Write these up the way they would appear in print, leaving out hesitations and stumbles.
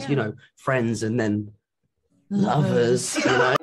as, you know, friends and then lovers, you know.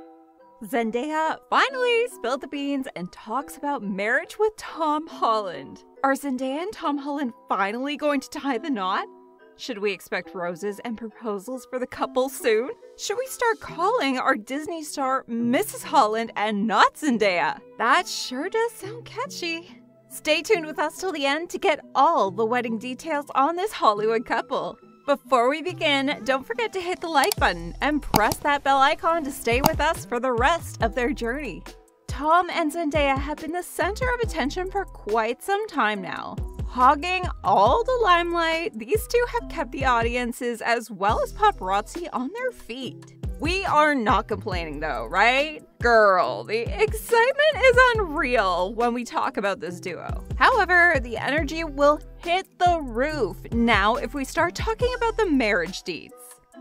Zendaya finally spilled the beans and talks about marriage with Tom Holland. Are Zendaya and Tom Holland finally going to tie the knot? Should we expect roses and proposals for the couple soon? Should we start calling our Disney star Mrs. Holland and not Zendaya? That sure does sound catchy. Stay tuned with us till the end to get all the wedding details on this Hollywood couple. Before we begin, don't forget to hit the like button and press that bell icon to stay with us for the rest of their journey. Tom and Zendaya have been the center of attention for quite some time now. Hogging all the limelight, these two have kept the audiences as well as paparazzi on their feet. We are not complaining though, right? Girl, the excitement is unreal when we talk about this duo. However, the energy will hit the roof now if we start talking about the marriage deets.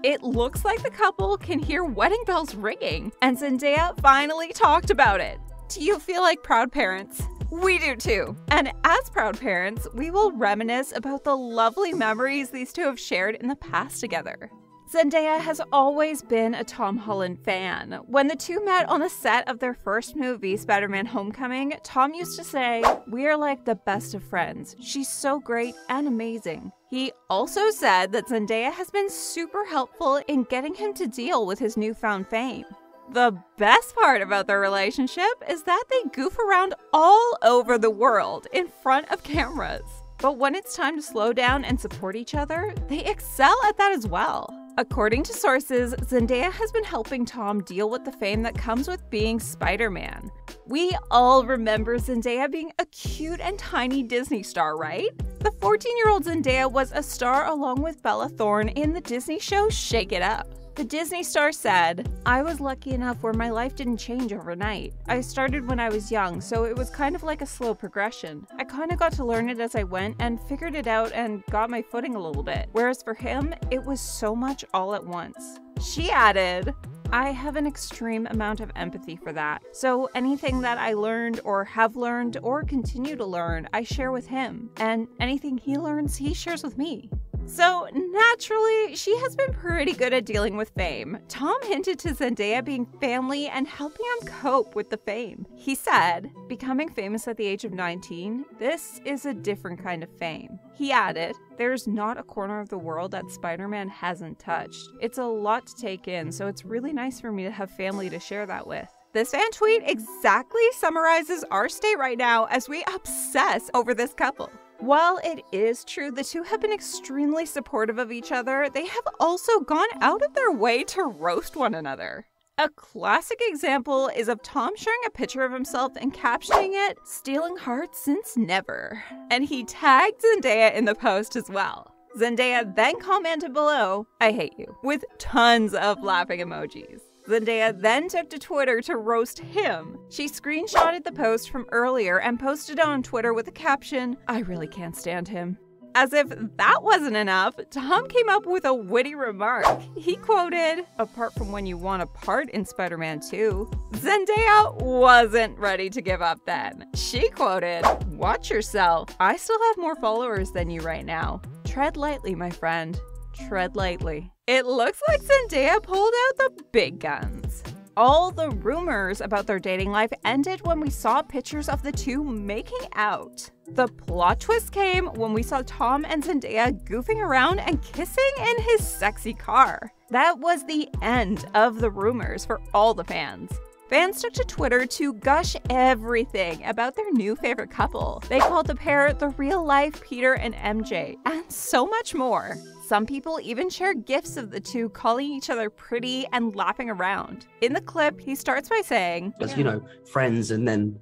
It looks like the couple can hear wedding bells ringing, and Zendaya finally talked about it. Do you feel like proud parents? We do too. And as proud parents, we will reminisce about the lovely memories these two have shared in the past together. Zendaya has always been a Tom Holland fan. When the two met on the set of their first movie, Spider-Man: Homecoming, Tom used to say, "We are like the best of friends. She's so great and amazing." He also said that Zendaya has been super helpful in getting him to deal with his newfound fame. The best part about their relationship is that they goof around all over the world in front of cameras. But when it's time to slow down and support each other, they excel at that as well. According to sources, Zendaya has been helping Tom deal with the fame that comes with being Spider-Man. We all remember Zendaya being a cute and tiny Disney star, right? The 14-year-old Zendaya was a star along with Bella Thorne in the Disney show Shake It Up. The Disney star said, "I was lucky enough where my life didn't change overnight. I started when I was young, so it was kind of like a slow progression. I kind of got to learn it as I went and figured it out and got my footing a little bit. Whereas for him, it was so much all at once." She added, "I have an extreme amount of empathy for that. So anything that I learned or have learned or continue to learn, I share with him. And anything he learns, he shares with me." So naturally, she has been pretty good at dealing with fame. Tom hinted to Zendaya being family and helping him cope with the fame. He said, "Becoming famous at the age of 19, this is a different kind of fame." He added, "There's not a corner of the world that Spider-Man hasn't touched. It's a lot to take in, so it's really nice for me to have family to share that with." This fan tweet exactly summarizes our state right now as we obsess over this couple. While it is true the two have been extremely supportive of each other, they have also gone out of their way to roast one another. A classic example is of Tom sharing a picture of himself and captioning it, "Stealing hearts since never." And he tagged Zendaya in the post as well. Zendaya then commented below, "I hate you," with tons of laughing emojis. Zendaya then took to Twitter to roast him. She screenshotted the post from earlier and posted it on Twitter with the caption, "I really can't stand him." As if that wasn't enough, Tom came up with a witty remark. He quoted, "Apart from when you want a part in Spider-Man 2, Zendaya wasn't ready to give up then. She quoted, "Watch yourself. I still have more followers than you right now. Tread lightly, my friend. Tread lightly." It looks like Zendaya pulled out the big guns. All the rumors about their dating life ended when we saw pictures of the two making out. The plot twist came when we saw Tom and Zendaya goofing around and kissing in his sexy car. That was the end of the rumors for all the fans. Fans took to Twitter to gush everything about their new favorite couple. They called the pair the real-life Peter and MJ, and so much more. Some people even shared gifs of the two calling each other pretty and laughing around. In the clip, he starts by saying, as, you know, friends and then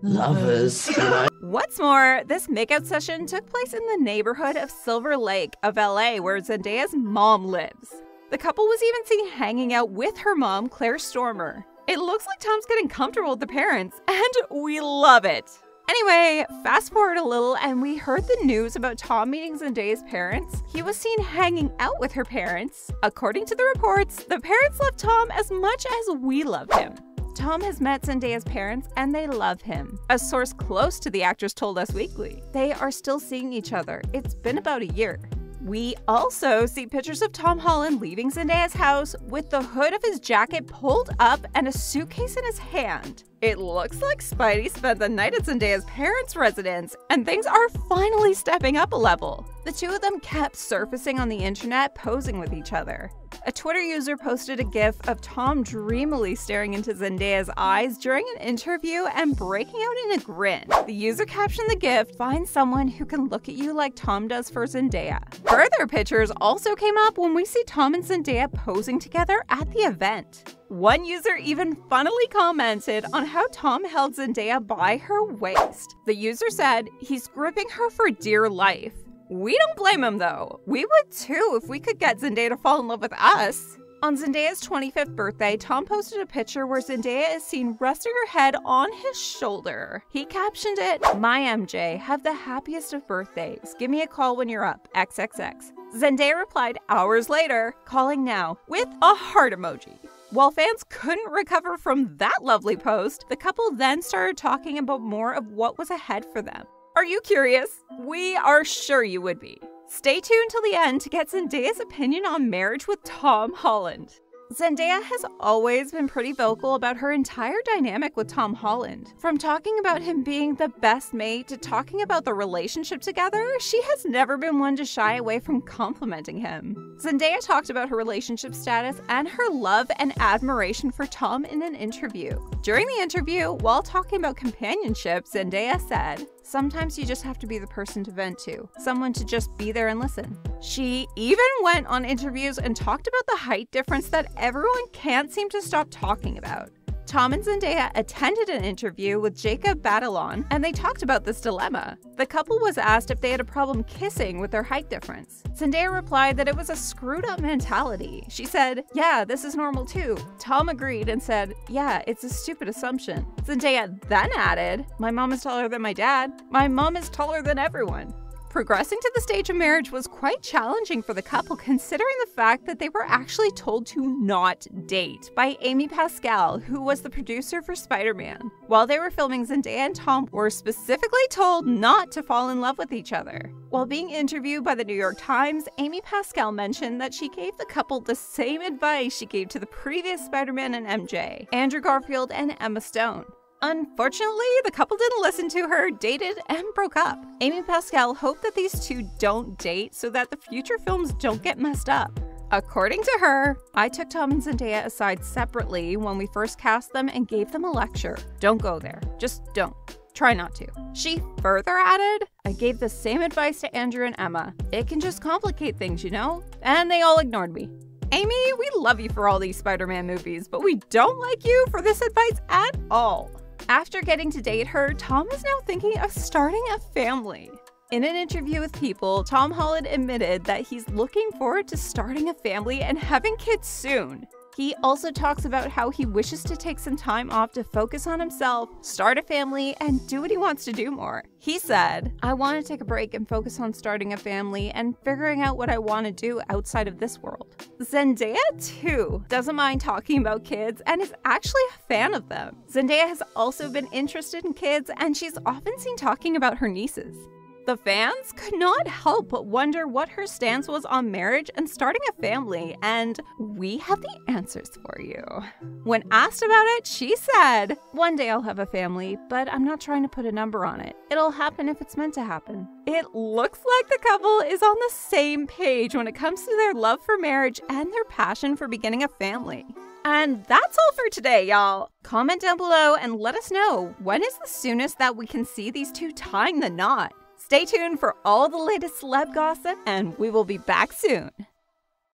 lovers, you know. What's more, this makeout session took place in the neighborhood of Silver Lake of LA, where Zendaya's mom lives. The couple was even seen hanging out with her mom, Claire Stormer. It looks like Tom's getting comfortable with the parents, and we love it. Anyway, fast forward a little and we heard the news about Tom meeting Zendaya's parents. He was seen hanging out with her parents. According to the reports, the parents love Tom as much as we love him. Tom has met Zendaya's parents and they love him. A source close to the actress told Us Weekly. They are still seeing each other. It's been about a year. We also see pictures of Tom Holland leaving Zendaya's house with the hood of his jacket pulled up and a suitcase in his hand. It looks like Spidey spent the night at Zendaya's parents' residence, and things are finally stepping up a level. The two of them kept surfacing on the internet, posing with each other. A Twitter user posted a gif of Tom dreamily staring into Zendaya's eyes during an interview and breaking out in a grin. The user captioned the gif, "Find someone who can look at you like Tom does for Zendaya." Further pictures also came up when we see Tom and Zendaya posing together at the event. One user even funnily commented on how Tom held Zendaya by her waist. The user said, "He's gripping her for dear life." We don't blame him though. We would too if we could get Zendaya to fall in love with us. On Zendaya's 25th birthday, Tom posted a picture where Zendaya is seen resting her head on his shoulder. He captioned it, "My MJ, have the happiest of birthdays. Give me a call when you're up, XXX. Zendaya replied hours later, "Calling now," with a heart emoji. While fans couldn't recover from that lovely post, the couple then started talking about more of what was ahead for them. Are you curious? We are sure you would be. Stay tuned till the end to get Zendaya's opinion on marriage with Tom Holland. Zendaya has always been pretty vocal about her entire dynamic with Tom Holland. From talking about him being the best mate to talking about the relationship together, she has never been one to shy away from complimenting him. Zendaya talked about her relationship status and her love and admiration for Tom in an interview. During the interview, while talking about companionship, Zendaya said, "Sometimes you just have to be the person to vent to, someone to just be there and listen." She even went on interviews and talked about the height difference that everyone can't seem to stop talking about. Tom and Zendaya attended an interview with Jacob Batalon, and they talked about this dilemma. The couple was asked if they had a problem kissing with their height difference. Zendaya replied that it was a screwed up mentality. She said, "Yeah, this is normal too." Tom agreed and said, "Yeah, it's a stupid assumption." Zendaya then added, "My mom is taller than my dad. My mom is taller than everyone." Progressing to the stage of marriage was quite challenging for the couple, considering the fact that they were actually told to not date by Amy Pascal, who was the producer for Spider-Man. While they were filming, Zendaya and Tom were specifically told not to fall in love with each other. While being interviewed by the New York Times, Amy Pascal mentioned that she gave the couple the same advice she gave to the previous Spider-Man and MJ, Andrew Garfield and Emma Stone. Unfortunately, the couple didn't listen to her, dated, and broke up. Amy Pascal hoped that these two don't date so that the future films don't get messed up. According to her, "I took Tom and Zendaya aside separately when we first cast them and gave them a lecture. Don't go there. Just don't. Try not to." She further added, "I gave the same advice to Andrew and Emma. It can just complicate things, you know? And they all ignored me." Amy, we love you for all these Spider-Man movies, but we don't like you for this advice at all. After getting to date her, Tom is now thinking of starting a family. In an interview with People, Tom Holland admitted that he's looking forward to starting a family and having kids soon. He also talks about how he wishes to take some time off to focus on himself, start a family, and do what he wants to do more. He said, "I want to take a break and focus on starting a family and figuring out what I want to do outside of this world." Zendaya, too, doesn't mind talking about kids and is actually a fan of them. Zendaya has also been interested in kids, and she's often seen talking about her nieces. The fans could not help but wonder what her stance was on marriage and starting a family, and we have the answers for you. When asked about it, she said, "One day I'll have a family, but I'm not trying to put a number on it. It'll happen if it's meant to happen." It looks like the couple is on the same page when it comes to their love for marriage and their passion for beginning a family. And that's all for today, y'all. Comment down below and let us know, when is the soonest that we can see these two tying the knot? Stay tuned for all the latest celeb gossip, and we will be back soon.